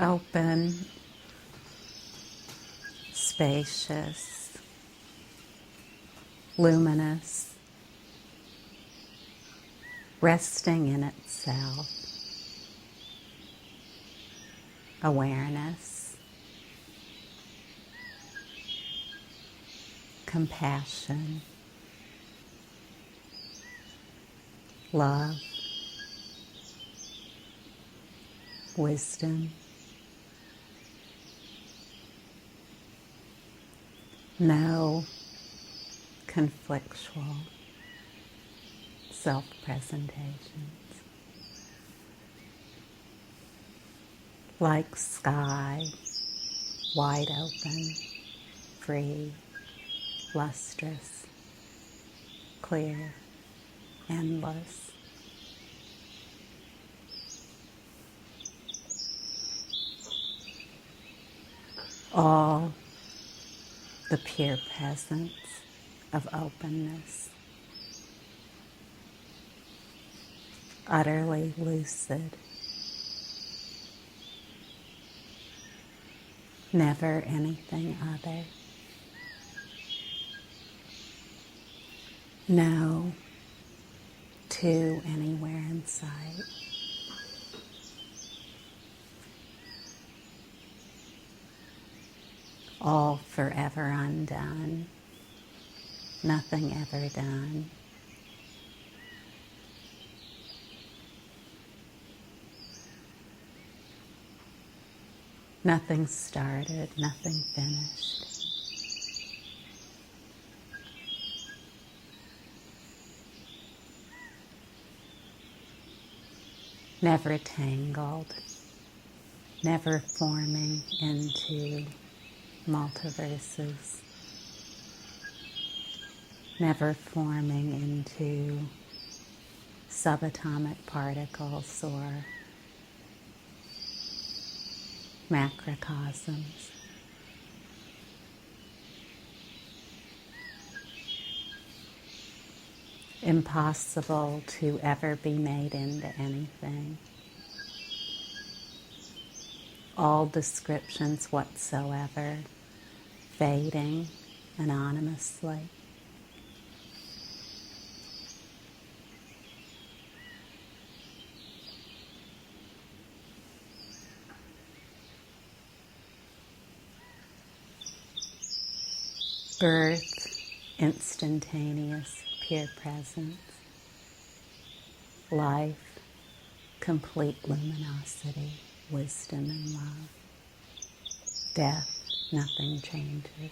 Open, spacious, luminous, resting in itself, awareness, compassion, love, wisdom, no conflictual self-presentations. Like sky, wide open, free, lustrous, clear, endless. All the pure presence of openness, utterly lucid, never anything other. No two anywhere in sight. All forever undone, nothing ever done. Nothing started, nothing finished. Never tangled, never forming into multiverses, never forming into subatomic particles or macrocosms. Impossible to ever be made into anything. All descriptions whatsoever fading anonymously. Birth, instantaneous, pure presence. Life, complete luminosity, wisdom and love. Death, nothing changes.